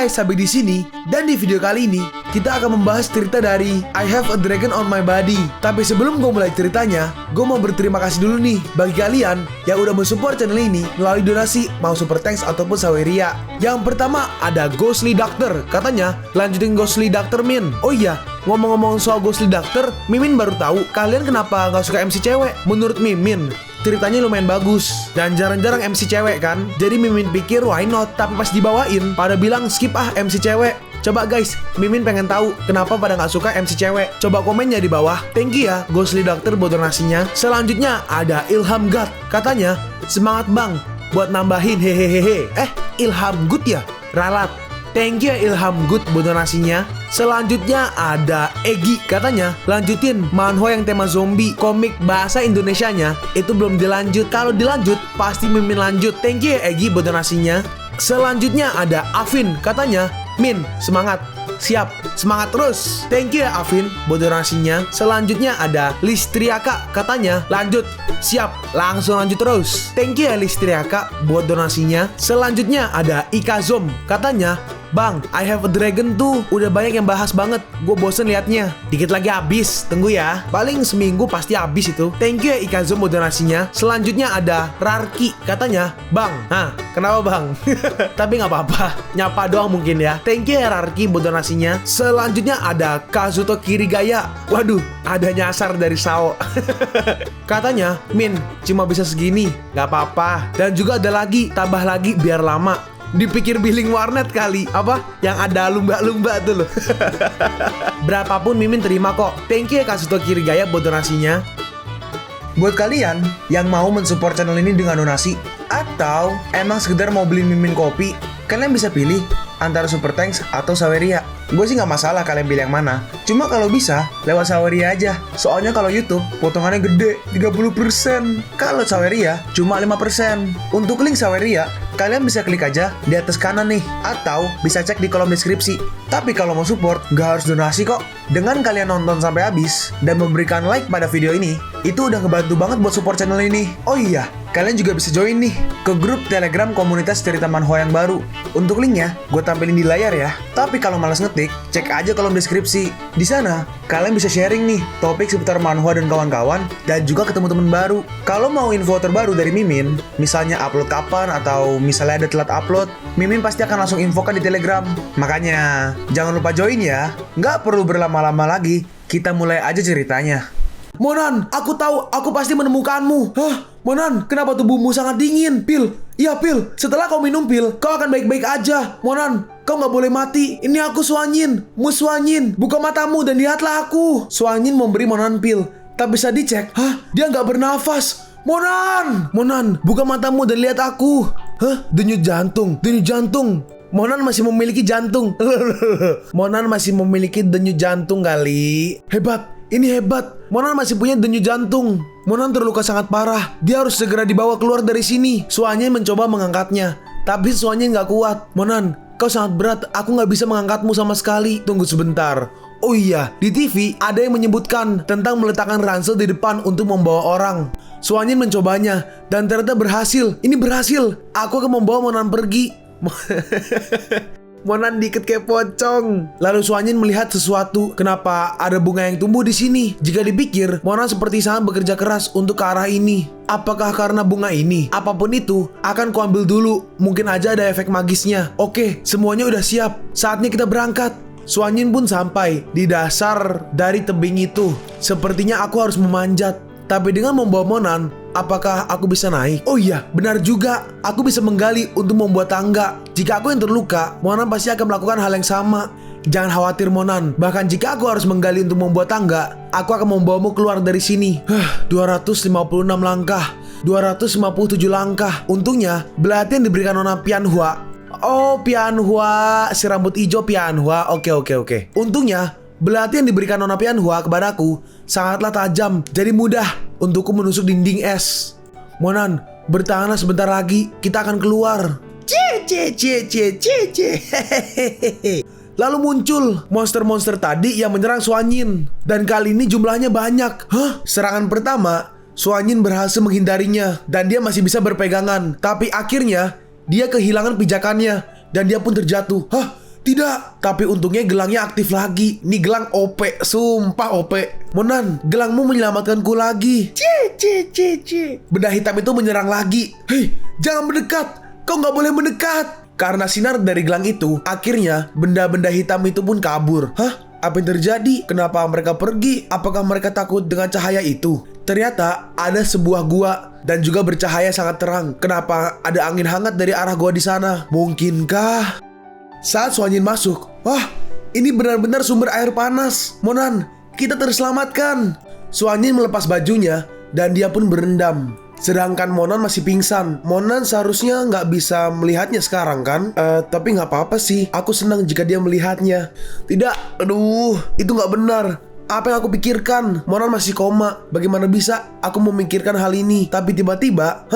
guys, sampai di sini. Dan di video kali ini kita akan membahas cerita dari I Have a Dragon on My Body. Tapi sebelum gue mulai ceritanya, gue mau berterima kasih dulu nih bagi kalian yang udah mensupport channel ini melalui donasi, mau super thanks ataupun saweria. Yang pertama ada Ghostly Doctor, katanya lanjutin Ghostly Doctor Min. Oh iya, ngomong-ngomong soal Ghostly Doctor, Mimin baru tahu kalian kenapa gak suka MC cewek. Menurut Mimin, ceritanya lumayan bagus dan jarang-jarang MC cewek kan. Jadi Mimin pikir why not, tapi pas dibawain pada bilang skip MC cewek. Coba guys, Mimin pengen tahu kenapa pada nggak suka MC cewek. Coba komennya di bawah. Thank you ya Ghostly Doctor buat donasinya. Selanjutnya ada Ilham God, katanya semangat bang buat nambahin hehehehe. Ilham Good ya? Ralat. Thank you Ilham Good buat donasinya. Selanjutnya ada Egi, katanya lanjutin manhwa yang tema zombie, komik bahasa Indonesianya itu belum dilanjut. Kalau dilanjut pasti Mimin lanjut. Thank you ya Egi buat donasinya. Selanjutnya ada Afin, katanya Min semangat, siap, semangat terus. Thank you ya Afin buat donasinya. Selanjutnya ada Listriaka, katanya lanjut, siap, langsung lanjut terus. Thank you ya Listriaka buat donasinya. Selanjutnya ada Ikazom, katanya bang, I Have a Dragon tuh udah banyak yang bahas banget, gue bosen liatnya. Dikit lagi habis, tunggu ya. Paling seminggu pasti habis itu. Thank you ya Ikazom buat donasinya. Selanjutnya ada Rarki, katanya bang, kenapa bang? Tapi gak apa-apa, nyapa doang mungkin ya. Thank you ya Rarki buat donasinya. Selanjutnya ada Kazuto Kirigaya. Waduh, ada nyasar dari Sao. Katanya, Min, cuma bisa segini, gak apa-apa. Dan juga ada lagi, tambah lagi biar lama. Dipikir billing warnet kali. Apa? Yang ada lumba-lumba tuh loh. Berapapun Mimin terima kok. Thank you ya Kazuto Kirigaya buat donasinya. Buat kalian yang mau mensupport channel ini dengan donasi, atau emang sekedar mau beliin Mimin kopi, kalian bisa pilih antara super thanks atau saweria. Gue sih gak masalah kalian pilih yang mana. Cuma kalau bisa lewat saweria aja. Soalnya kalau YouTube potongannya gede 30%. Kalau saweria cuma 5%. Untuk link saweria kalian bisa klik aja di atas kanan nih, atau bisa cek di kolom deskripsi. Tapi kalau mau support gak harus donasi kok. Dengan kalian nonton sampai habis dan memberikan like pada video ini, itu udah ngebantu banget buat support channel ini. Oh iya, kalian juga bisa join nih ke grup Telegram komunitas cerita manhwa yang baru. Untuk linknya gue tampilin di layar ya. Tapi kalau malas ngetik, cek aja kolom deskripsi. Di sana kalian bisa sharing nih topik seputar manhwa dan kawan-kawan, dan juga ketemu teman baru. Kalau mau info terbaru dari Mimin, misalnya upload kapan atau misalnya ada telat upload, Mimin pasti akan langsung infokan di Telegram. Makanya jangan lupa join ya. Nggak perlu berlama-lama lagi, kita mulai aja ceritanya. Monan, aku tahu, aku pasti menemukanmu. Hah? Monan, kenapa tubuhmu sangat dingin? Pil, iya Pil, setelah kau minum Pil, kau akan baik-baik aja. Monan, kau nggak boleh mati. Ini aku Suanyin, Muswanyin. Buka matamu dan lihatlah aku. Suanyin memberi Monan Pil, tak bisa dicek. Hah? Dia nggak bernafas. Monan, buka matamu dan lihat aku. Hah? Denyut jantung. Monan masih memiliki jantung. Monan masih memiliki denyut jantung kali. Hebat. Ini hebat, Monan masih punya denyut jantung. Monan terluka sangat parah. Dia harus segera dibawa keluar dari sini. Suanyin mencoba mengangkatnya, tapi Suanyin gak kuat. Monan, kau sangat berat. Aku gak bisa mengangkatmu sama sekali. Tunggu sebentar. Oh iya, di TV ada yang menyebutkan tentang meletakkan ransel di depan untuk membawa orang. Suanyin mencobanya dan ternyata berhasil. Ini berhasil. Aku akan membawa Monan pergi. Monan dikit kayak pocong. Lalu Suanyin melihat sesuatu. Kenapa ada bunga yang tumbuh di sini? Jika dipikir, Monan seperti sangat bekerja keras untuk ke arah ini. Apakah karena bunga ini? Apapun itu, akan kuambil dulu. Mungkin aja ada efek magisnya. Oke, semuanya udah siap. Saatnya kita berangkat. Suanyin pun sampai di dasar dari tebing itu. Sepertinya aku harus memanjat. Tapi dengan membawa Monan, apakah aku bisa naik? Oh iya, benar juga. Aku bisa menggali untuk membuat tangga. Jika aku yang terluka, Monan pasti akan melakukan hal yang sama. Jangan khawatir Monan. Bahkan jika aku harus menggali untuk membuat tangga, aku akan membawamu keluar dari sini. 256 langkah, 257 langkah. Untungnya, belati yang diberikan Nona Pianhua. Oh, Pianhua, si rambut hijau Pianhua. Oke. Untungnya, belati yang diberikan Nona Pianhua kepadaku sangatlah tajam, jadi mudah untukku menusuk dinding es. Monan, bertahanlah sebentar lagi, kita akan keluar. Lalu muncul monster-monster tadi yang menyerang Suanyin, dan kali ini jumlahnya banyak. Serangan pertama, Suanyin berhasil menghindarinya, dan dia masih bisa berpegangan. Tapi akhirnya, dia kehilangan pijakannya, dan dia pun terjatuh. Tidak, tapi untungnya gelangnya aktif lagi. Nih gelang OP, sumpah OP. Monan, gelangmu menyelamatkanku lagi. Cie. Benda hitam itu menyerang lagi. Hei, jangan mendekat. Kau nggak boleh mendekat. Karena sinar dari gelang itu, akhirnya benda-benda hitam itu pun kabur. Hah? Apa yang terjadi? Kenapa mereka pergi? Apakah mereka takut dengan cahaya itu? Ternyata ada sebuah gua dan juga bercahaya sangat terang. Kenapa ada angin hangat dari arah gua di sana? Mungkinkah? Saat Suanjin masuk, wah, ini benar-benar sumber air panas. Monan, kita terselamatkan. Suanjin melepas bajunya dan dia pun berendam. Sedangkan Monan masih pingsan. Monan seharusnya nggak bisa melihatnya sekarang kan? Tapi nggak apa-apa sih. Aku senang jika dia melihatnya. Tidak, aduh, itu nggak benar. Apa yang aku pikirkan? Monan masih koma. Bagaimana bisa aku memikirkan hal ini? Tapi tiba-tiba,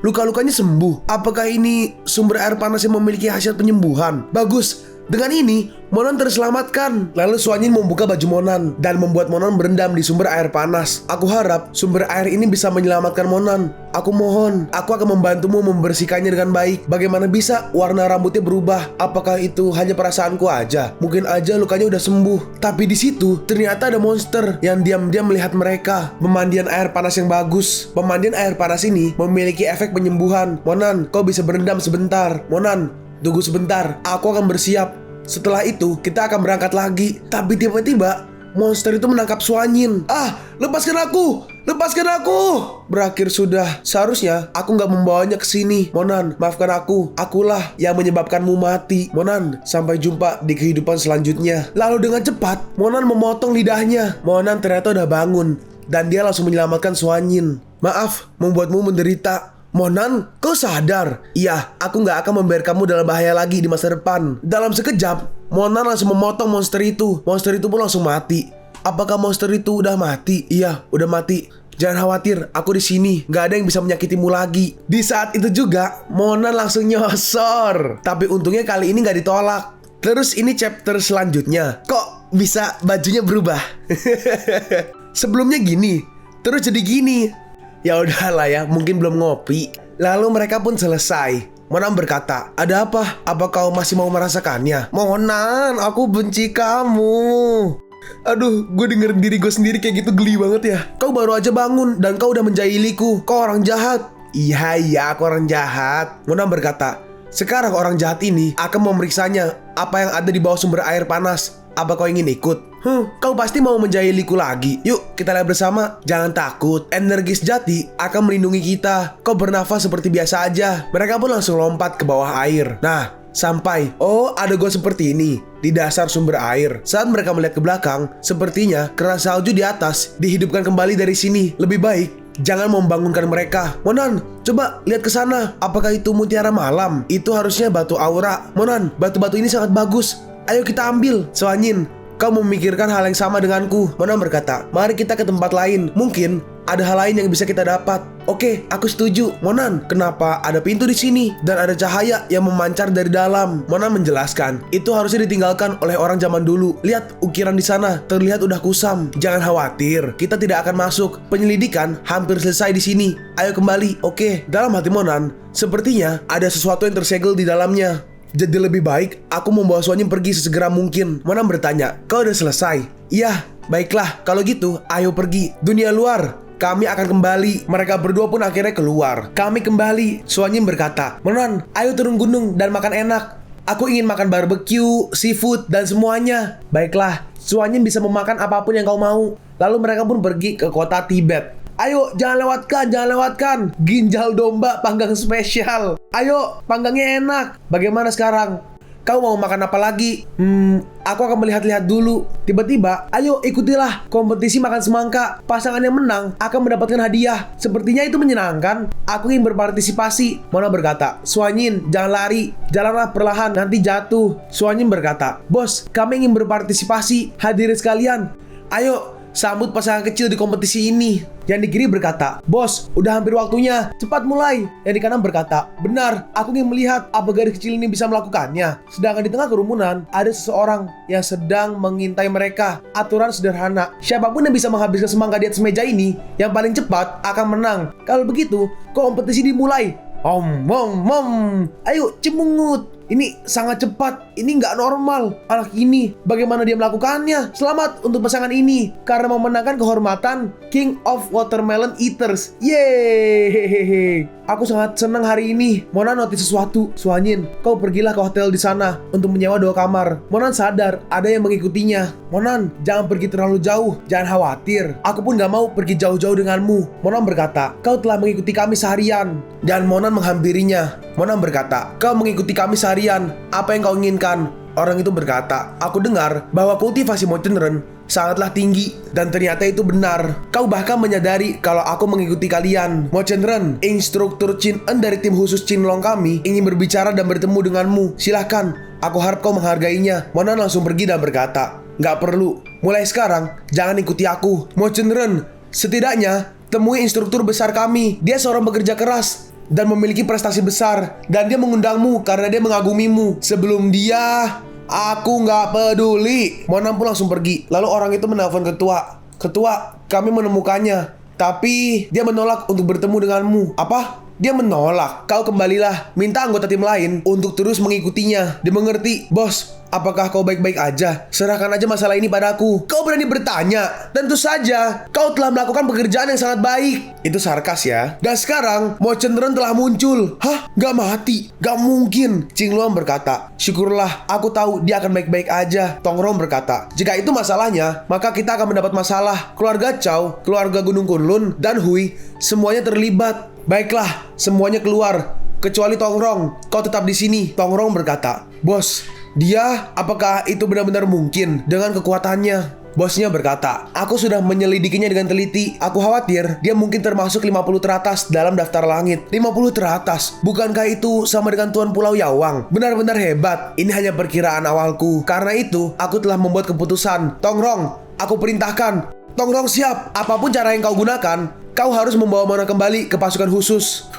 luka-lukanya sembuh. Apakah ini sumber air panas yang memiliki khasiat penyembuhan? Bagus. Dengan ini, Monan terselamatkan. Lalu Suanjin membuka baju Monan dan membuat Monan berendam di sumber air panas. Aku harap sumber air ini bisa menyelamatkan Monan. Aku mohon, aku akan membantumu membersihkannya dengan baik. Bagaimana bisa warna rambutnya berubah? Apakah itu hanya perasaanku aja? Mungkin aja lukanya udah sembuh. Tapi di situ ternyata ada monster yang diam-diam melihat mereka. Pemandian air panas yang bagus. Pemandian air panas ini memiliki efek penyembuhan. Monan, kau bisa berendam sebentar. Monan, tunggu sebentar, aku akan bersiap. Setelah itu, kita akan berangkat lagi. Tapi tiba-tiba, monster itu menangkap Suanjin. Lepaskan aku! Lepaskan aku! Berakhir sudah. Seharusnya, aku nggak membawanya ke sini. Monan, maafkan aku. Akulah yang menyebabkanmu mati. Monan, sampai jumpa di kehidupan selanjutnya. Lalu dengan cepat, Monan memotong lidahnya. Monan ternyata udah bangun. Dan dia langsung menyelamatkan Suanjin. Maaf, membuatmu menderita. Monan, kau sadar? Iya, aku gak akan membiarkan kamu dalam bahaya lagi di masa depan. Dalam sekejap, Monan langsung memotong monster itu. Monster itu pun langsung mati. Apakah monster itu udah mati? Iya, udah mati. Jangan khawatir, aku di sini. Gak ada yang bisa menyakitimu lagi. Di saat itu juga, Monan langsung nyosor. Tapi untungnya kali ini gak ditolak. Terus ini chapter selanjutnya. Kok bisa bajunya berubah? Sebelumnya gini, terus jadi gini. Ya udahlah ya, mungkin belum ngopi. Lalu mereka pun selesai. Monan berkata, ada apa? Apa kau masih mau merasakannya? Monan, aku benci kamu. Aduh, gue denger diri gue sendiri kayak gitu geli banget ya. Kau baru aja bangun dan kau udah menjahiliku. Kau orang jahat. Iya, aku orang jahat. Monan berkata, sekarang orang jahat ini akan memeriksanya apa yang ada di bawah sumber air panas. Apa kau ingin ikut? Kau pasti mau menjahiliku lagi. Yuk, kita lihat bersama. Jangan takut, energi sejati akan melindungi kita. Kau bernafas seperti biasa aja. Mereka pun langsung lompat ke bawah air. Nah, sampai. Oh, ada gua seperti ini di dasar sumber air. Saat mereka melihat ke belakang, sepertinya keran salju di atas dihidupkan kembali dari sini. Lebih baik jangan membangunkan mereka. Monan, coba lihat ke sana. Apakah itu mutiara malam? Itu harusnya batu aura. Monan, batu-batu ini sangat bagus. Ayo kita ambil. Suanjin, kau memikirkan hal yang sama denganku. Monan berkata, mari kita ke tempat lain. Mungkin ada hal lain yang bisa kita dapat. Oke, aku setuju. Monan, kenapa ada pintu di sini dan ada cahaya yang memancar dari dalam? Monan menjelaskan, itu harusnya ditinggalkan oleh orang zaman dulu. Lihat ukiran di sana, terlihat udah kusam. Jangan khawatir, kita tidak akan masuk. Penyelidikan hampir selesai di sini. Ayo kembali. Oke, dalam hati Monan, sepertinya ada sesuatu yang tersegel di dalamnya. Jadi lebih baik aku membawa Suanjin pergi sesegera mungkin. Monan bertanya, kau udah selesai? Iya, baiklah. Kalau gitu, ayo pergi. Dunia luar, kami akan kembali. Mereka berdua pun akhirnya keluar. Kami kembali. Suanjin berkata, Monan, ayo turun gunung dan makan enak. Aku ingin makan barbecue, seafood, dan semuanya. Baiklah, Suanjin bisa memakan apapun yang kau mau. Lalu mereka pun pergi ke kota Tibet. Ayo, jangan lewatkan. Ginjal domba panggang spesial. Ayo, panggangnya enak. Bagaimana sekarang? Kau mau makan apa lagi? Aku akan melihat-lihat dulu. Tiba-tiba, ayo ikutilah kompetisi makan semangka. Pasangan yang menang akan mendapatkan hadiah. Sepertinya itu menyenangkan. Aku ingin berpartisipasi. Monan berkata, Suanjin, jangan lari. Jalanlah perlahan, nanti jatuh. Suanjin berkata, bos, kami ingin berpartisipasi. Hadirin sekalian, ayo sambut pasangan kecil di kompetisi ini. Yang di kiri berkata, bos, udah hampir waktunya, cepat mulai. Yang di kanan berkata, benar, aku ingin melihat apa gadis kecil ini bisa melakukannya. Sedangkan di tengah kerumunan, ada seseorang yang sedang mengintai mereka. Aturan sederhana, siapapun yang bisa menghabiskan semangka di atas meja ini, yang paling cepat akan menang. Kalau begitu, kompetisi dimulai. Ayo, cemungut. Ini sangat cepat. ini nggak normal. Anak ini, bagaimana dia melakukannya? Selamat untuk pasangan ini karena memenangkan kehormatan King of Watermelon Eaters. Yeay. Aku sangat senang hari ini. Monan notice sesuatu. Suanyin, kau pergilah ke hotel di sana untuk menyewa 2 kamar. Monan sadar ada yang mengikutinya. Monan, jangan pergi terlalu jauh. Jangan khawatir. Aku pun gak mau pergi jauh-jauh denganmu. Monan berkata, kau telah mengikuti kami seharian. Dan Monan menghampirinya. Monan berkata, kau mengikuti kami seharian. Apa yang kau inginkan? Orang itu berkata, aku dengar bahwa kultivasi Mochenren sangatlah tinggi, dan ternyata itu benar. Kau bahkan menyadari kalau aku mengikuti kalian. Mochenren, instruktur Chin En dari tim khusus Chinlong kami, ingin berbicara dan bertemu denganmu. Silahkan, aku harap kau menghargainya. Monan langsung pergi dan berkata, nggak perlu. Mulai sekarang, jangan ikuti aku. Mochenren, setidaknya temui instruktur besar kami. Dia seorang pekerja keras dan memiliki prestasi besar, dan dia mengundangmu karena dia mengagumimu. Sebelum dia, aku nggak peduli. Monan pun langsung pergi. Lalu orang itu menelpon ketua. Ketua, kami menemukannya, tapi dia menolak untuk bertemu denganmu. Apa? Dia menolak. Kau kembalilah, minta anggota tim lain untuk terus mengikutinya. Dimengerti, bos. Apakah kau baik-baik aja? Serahkan aja masalah ini padaku. Kau berani bertanya? Tentu saja, kau telah melakukan pekerjaan yang sangat baik. Itu sarkas ya. Dan sekarang, Mochenren telah muncul. Hah? Gak mati? Gak mungkin. Qingluan berkata, syukurlah, aku tahu dia akan baik-baik aja. Tongrong berkata, jika itu masalahnya, maka kita akan mendapat masalah. Keluarga Chow, keluarga Gunung Kunlun, dan Hui, semuanya terlibat. Baiklah, semuanya keluar. Kecuali Tongrong, kau tetap di sini. Tongrong berkata, bos, dia, apakah itu benar-benar mungkin dengan kekuatannya? Bosnya berkata, aku sudah menyelidikinya dengan teliti. Aku khawatir dia mungkin termasuk 50 teratas dalam daftar langit. 50 teratas? Bukankah itu sama dengan Tuan Pulau Yawang? Benar-benar hebat. Ini hanya perkiraan awalku. Karena itu, aku telah membuat keputusan. Tongrong, aku perintahkan. Tongrong siap. Apapun cara yang kau gunakan, kau harus membawa Mona kembali ke pasukan khusus.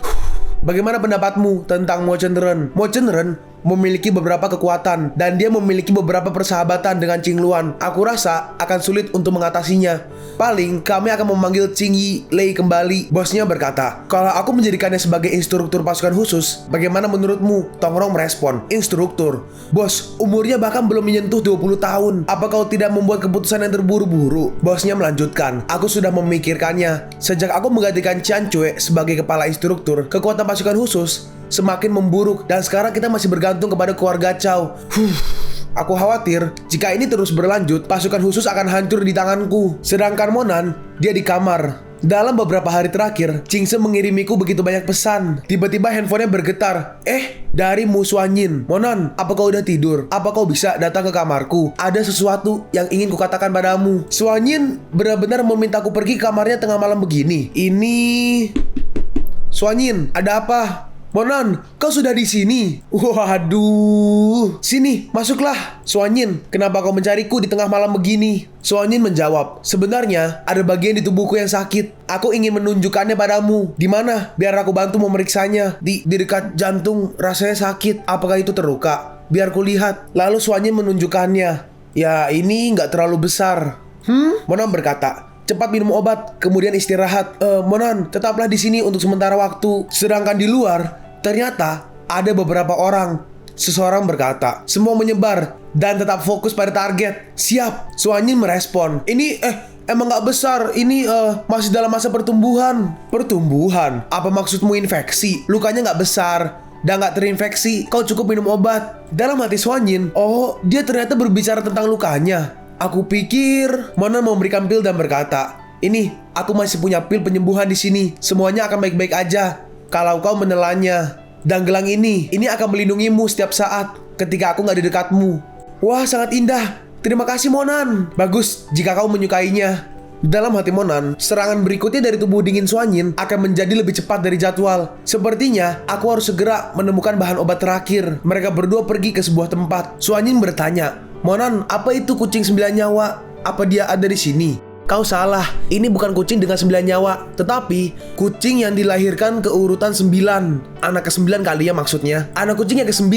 Bagaimana pendapatmu tentang Mochenren? Mochenren memiliki beberapa kekuatan, dan dia memiliki beberapa persahabatan dengan Qingluan. Aku rasa akan sulit untuk mengatasinya. Paling kami akan memanggil Qing Yi Lei kembali. Bosnya berkata, kalau aku menjadikannya sebagai instruktur pasukan khusus, bagaimana menurutmu? Tongrong merespon, instruktur. Bos, umurnya bahkan belum menyentuh 20 tahun. Apa kau tidak membuat keputusan yang terburu-buru? Bosnya melanjutkan, aku sudah memikirkannya. Sejak aku menggantikan Qian Cui sebagai kepala instruktur, kekuatan pasukan khusus semakin memburuk, dan sekarang kita masih bergantung kepada keluarga Chow. Aku khawatir jika ini terus berlanjut, pasukan khusus akan hancur di tanganku. Sedangkan Monan, dia di kamar. Dalam beberapa hari terakhir, Qingse mengirimiku begitu banyak pesan. Tiba-tiba handphonenya bergetar. Dari Mu Suanyin. Monan, apa kau udah tidur? Apa kau bisa datang ke kamarku? Ada sesuatu yang ingin kukatakan padamu. Suanyin benar-benar memintaku pergi ke kamarnya tengah malam begini. Suanyin, ada apa? Monan, kau sudah di sini? Waduh. Sini, masuklah. Suanyin, kenapa kau mencariku di tengah malam begini? Suanyin menjawab, sebenarnya ada bagian di tubuhku yang sakit. Aku ingin menunjukkannya padamu. Di mana? Biar aku bantu memeriksanya. Di dekat jantung, rasanya sakit. Apakah itu terluka? Biar ku lihat. Lalu Suanyin menunjukkannya. Ya, ini nggak terlalu besar. Monan berkata, cepat minum obat, kemudian istirahat. Monan, tetaplah di sini untuk sementara waktu. Sedangkan di luar, ternyata ada beberapa orang. Seseorang berkata, semua menyebar dan tetap fokus pada target. Siap. Suanyin merespon, ini emang gak besar. Ini masih dalam masa pertumbuhan. Pertumbuhan? Apa maksudmu infeksi? Lukanya gak besar dan gak terinfeksi. Kau cukup minum obat. Dalam hati Suanyin, oh, dia ternyata berbicara tentang lukanya. Aku pikir Monan memberikan pil dan berkata, ini, aku masih punya pil penyembuhan di sini. Semuanya akan baik-baik aja kalau kau menelannya. Dan gelang ini akan melindungimu setiap saat ketika aku gak di dekatmu. Wah, sangat indah. Terima kasih Monan. Bagus jika kau menyukainya. Dalam hati Monan, serangan berikutnya dari tubuh dingin Suanyin akan menjadi lebih cepat dari jadwal. Sepertinya aku harus segera menemukan bahan obat terakhir. Mereka berdua pergi ke sebuah tempat. Suanyin bertanya, Monan, apa itu kucing 9 nyawa? Apa dia ada di sini? Kau salah, ini bukan kucing dengan 9 nyawa, tetapi kucing yang dilahirkan ke urutan 9. Anak ke-9 kali ya maksudnya. Anak kucing yang ke-9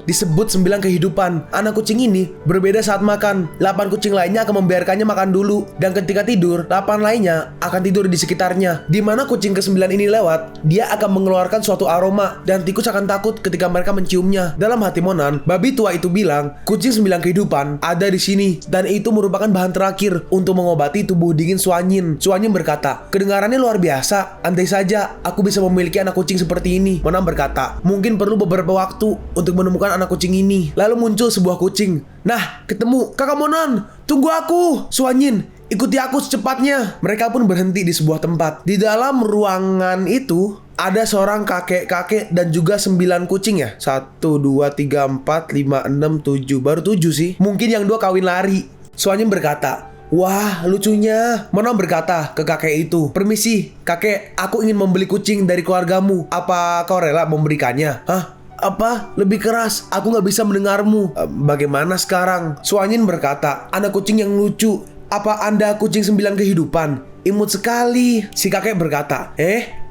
disebut 9 kehidupan. Anak kucing ini berbeda saat makan. 8 kucing lainnya akan membiarkannya makan dulu, dan ketika tidur, 8 lainnya akan tidur di sekitarnya. Di mana kucing ke-9 ini lewat, dia akan mengeluarkan suatu aroma dan tikus akan takut ketika mereka menciumnya. Dalam hati Monan, babi tua itu bilang, kucing 9 kehidupan ada di sini, dan itu merupakan bahan terakhir untuk mengobati tubuh dingin Suanyin. Suanyin berkata, kedengarannya luar biasa. Andai saja aku bisa memiliki anak kucing seperti ini. Monan berkata, mungkin perlu beberapa waktu untuk menemukan anak kucing ini. Lalu muncul sebuah kucing. Nah, ketemu. Kakak Monan, tunggu aku. Suanyin, ikuti aku secepatnya. Mereka pun berhenti di sebuah tempat. Di dalam ruangan itu ada seorang kakek-kakek dan juga 9 kucing ya. 1, 2, 3, 4, 5, 6, 7. Baru 7 sih. Mungkin yang 2 kawin lari. Suanyin berkata, wah, lucunya. Monan berkata ke kakek itu, permisi, kakek, aku ingin membeli kucing dari keluargamu. Apa kau rela memberikannya? Hah? Apa? Lebih keras, aku gak bisa mendengarmu. Bagaimana sekarang? Suanyin berkata, anak kucing yang lucu. Apa Anda kucing 9 kehidupan? Imut sekali. Si kakek berkata,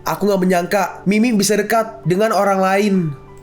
aku gak menyangka Mimi bisa dekat dengan orang lain.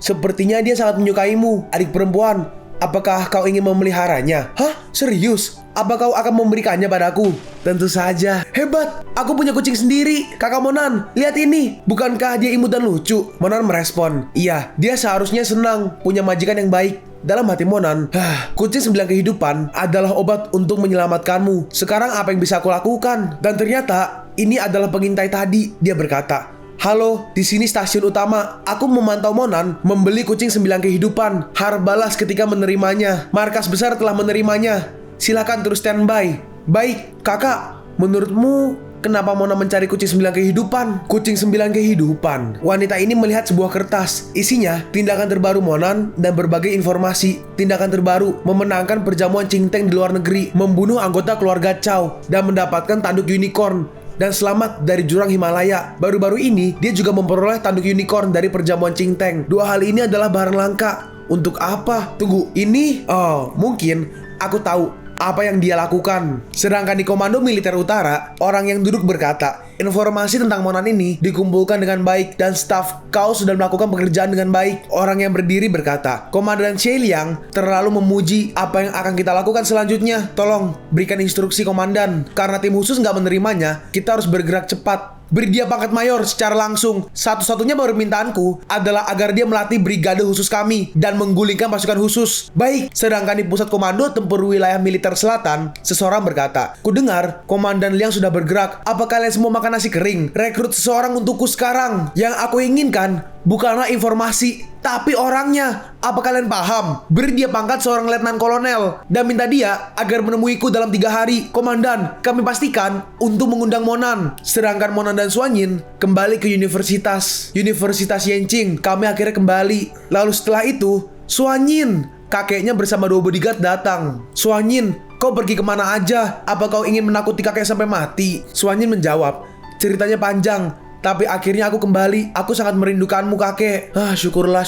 Sepertinya dia sangat menyukaimu, adik perempuan. Apakah kau ingin memeliharanya? Hah? Serius? Apa kau akan memberikannya padaku? Tentu saja. Hebat, aku punya kucing sendiri. Kakak Monan, lihat ini. Bukankah dia imut dan lucu? Monan merespon, iya, dia seharusnya senang punya majikan yang baik. Dalam hati Monan, kucing 9 kehidupan adalah obat untuk menyelamatkanmu. Sekarang apa yang bisa aku lakukan? Dan ternyata ini adalah pengintai tadi. Dia berkata, halo, di sini stasiun utama. Aku memantau Monan membeli kucing 9 kehidupan. Harbalas ketika menerimanya. Markas besar telah menerimanya. Silakan terus standby. Baik, kakak. Menurutmu kenapa Monan mencari kucing 9 kehidupan? Kucing 9 kehidupan. Wanita ini melihat sebuah kertas. Isinya tindakan terbaru Monan dan berbagai informasi. Tindakan terbaru memenangkan perjamuan Cingteng di luar negeri, membunuh anggota keluarga Chow, dan mendapatkan tanduk unicorn, dan selamat dari jurang Himalaya. Baru-baru ini dia juga memperoleh tanduk unicorn dari perjamuan Cingteng. 2 hal ini adalah barang langka. Untuk apa? Tunggu, ini? Oh, mungkin aku tahu apa yang dia lakukan. Sedangkan di Komando Militer Utara, orang yang duduk berkata, informasi tentang Monan ini dikumpulkan dengan baik dan staf kau sudah melakukan pekerjaan dengan baik. Orang yang berdiri berkata, Komandan Xie Liang terlalu memuji apa yang akan kita lakukan selanjutnya. Tolong berikan instruksi komandan. Karena tim khusus nggak menerimanya, kita harus bergerak cepat. Beri dia pangkat mayor secara langsung. Satu-satunya permintaanku adalah agar dia melatih brigade khusus kami dan menggulingkan pasukan khusus. Baik, sedangkan di pusat komando tempur wilayah militer selatan, seseorang berkata, kudengar Komandan Liang sudah bergerak. Apa kalian semua makan nasi kering? Rekrut seseorang untukku sekarang. Yang aku inginkan bukanlah informasi, tapi orangnya. Apa kalian paham? Beri dia pangkat seorang letnan kolonel dan minta dia agar menemuiku dalam 3 hari. Komandan, kami pastikan untuk mengundang Monan. Sedangkan Monan dan Suanyin kembali ke Universitas Yenqing. Kami akhirnya kembali. Lalu setelah itu, Suanyin, kakeknya bersama 2 bodyguard datang. Suanyin, kau pergi kemana aja? Apa kau ingin menakuti kakek sampai mati? Suanyin menjawab, ceritanya panjang, tapi akhirnya aku kembali. Aku sangat merindukanmu kakek. Syukurlah.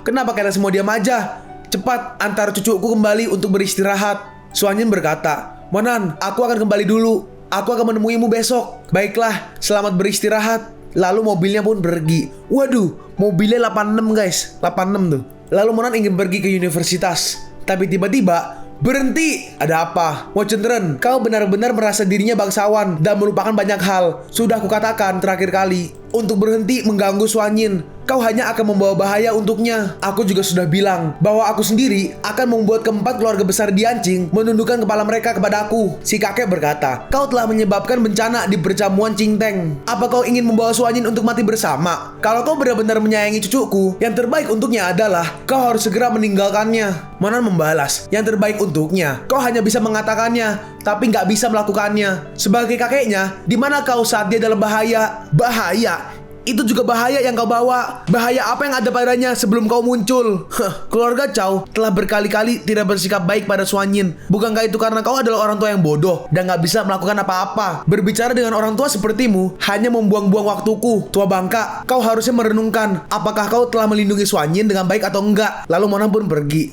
Kenapa kalian semua diam aja? Cepat antar cucuku kembali untuk beristirahat. Suanyin berkata, Monan, aku akan kembali dulu. Aku akan menemuimu besok. Baiklah, selamat beristirahat. Lalu mobilnya pun pergi. Waduh, mobilnya 86 guys. 86 tuh. Lalu Monan ingin pergi ke universitas, tapi tiba-tiba berhenti. Ada apa? Mo Cendren, kau benar-benar merasa dirinya bangsawan dan melupakan banyak hal. Sudah kukatakan terakhir kali untuk berhenti mengganggu Suanyin. Kau hanya akan membawa bahaya untuknya. Aku juga sudah bilang bahwa aku sendiri akan membuat keempat keluarga besar di Anqing menundukkan kepala mereka kepada aku. Si kakek berkata, kau telah menyebabkan bencana di perjamuan Cingteng. Apa kau ingin membawa Suanyin untuk mati bersama? Kalau kau benar-benar menyayangi cucuku, yang terbaik untuknya adalah kau harus segera meninggalkannya. Monan membalas, yang terbaik untuknya, kau hanya bisa mengatakannya, tapi nggak bisa melakukannya. Sebagai kakeknya, di mana kau saat dia dalam bahaya? Bahaya? Itu juga bahaya yang kau bawa. Bahaya apa yang ada padanya sebelum kau muncul? Keluarga Chow telah berkali-kali tidak bersikap baik pada Suanyin. Bukankah itu karena kau adalah orang tua yang bodoh dan gak bisa melakukan apa-apa? Berbicara dengan orang tua sepertimu hanya membuang-buang waktuku. Tua bangka, kau harusnya merenungkan apakah kau telah melindungi Suanyin dengan baik atau enggak. Lalu Monan pun pergi.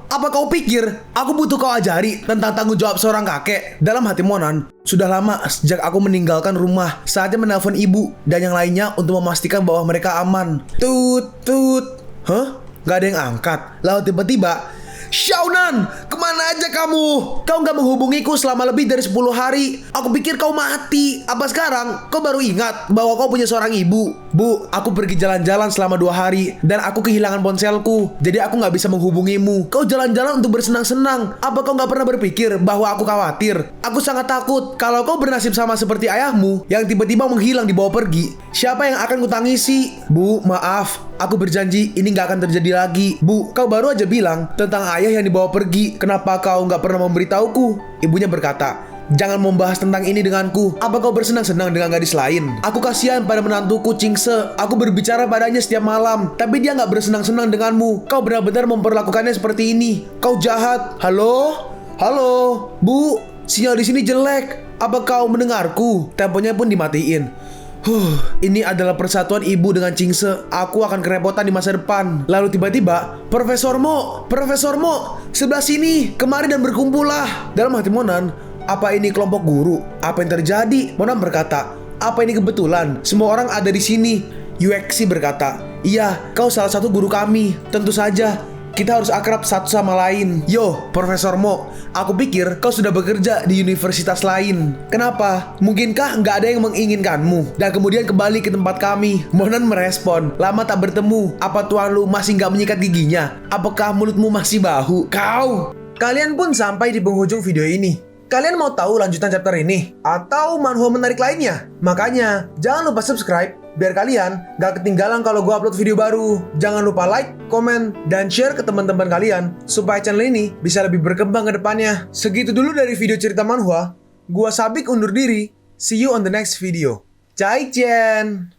Apa kau pikir aku butuh kau ajari tentang tanggung jawab seorang kakek? Dalam hati Monan, sudah lama sejak aku meninggalkan rumah. Saatnya menelpon ibu dan yang lainnya untuk memastikan bahwa mereka aman. Tut. Hah? Gak ada yang angkat. Lalu tiba-tiba, Xiaonan, kemana aja kamu? Kau gak menghubungiku selama lebih dari 10 hari. Aku pikir kau mati. Apa sekarang kau baru ingat bahwa kau punya seorang ibu? Bu, aku pergi jalan-jalan selama 2 hari dan aku kehilangan ponselku. Jadi aku gak bisa menghubungimu. Kau jalan-jalan untuk bersenang-senang. Apa kau gak pernah berpikir bahwa aku khawatir? Aku sangat takut kalau kau bernasib sama seperti ayahmu yang tiba-tiba menghilang dibawa pergi. Siapa yang akan kutangisi? Bu, maaf. Aku berjanji ini gak akan terjadi lagi. Bu, kau baru aja bilang tentang ayah yang dibawa pergi. Kenapa kau gak pernah memberitahuku? Ibunya berkata, jangan membahas tentang ini denganku. Apa kau bersenang-senang dengan gadis lain? Aku kasihan pada menantuku Qingse. Aku berbicara padanya setiap malam, tapi dia gak bersenang-senang denganmu. Kau benar-benar memperlakukannya seperti ini. Kau jahat. Halo? Halo? Bu, sinyal di sini jelek. Apa kau mendengarku? Temponya pun dimatiin. Ini adalah persatuan ibu dengan Qingse. Aku akan kerepotan di masa depan. Lalu tiba-tiba, Profesor Mo, sebelah sini, kemari dan berkumpullah. Dalam hati Monan, apa ini kelompok guru? Apa yang terjadi? Monan berkata, apa ini kebetulan? Semua orang ada di sini. Yuexi berkata, iya, kau salah satu guru kami. Tentu saja. Kita harus akrab satu sama lain. Yo, Profesor Mo, aku pikir kau sudah bekerja di universitas lain. Kenapa? Mungkinkah nggak ada yang menginginkanmu dan kemudian kembali ke tempat kami? Monan merespon, lama tak bertemu. Apa tuan lu masih nggak menyikat giginya? Apakah mulutmu masih bau? Kalian pun sampai di penghujung video ini. Kalian mau tahu lanjutan chapter ini? Atau manhwa menarik lainnya? Makanya, jangan lupa subscribe biar kalian gak ketinggalan kalau gue upload video baru. Jangan lupa like, komen, dan share ke teman-teman kalian supaya channel ini bisa lebih berkembang ke depannya. Segitu dulu dari video cerita manhwa. Gua Sabik undur diri. See you on the next video. Zaijian.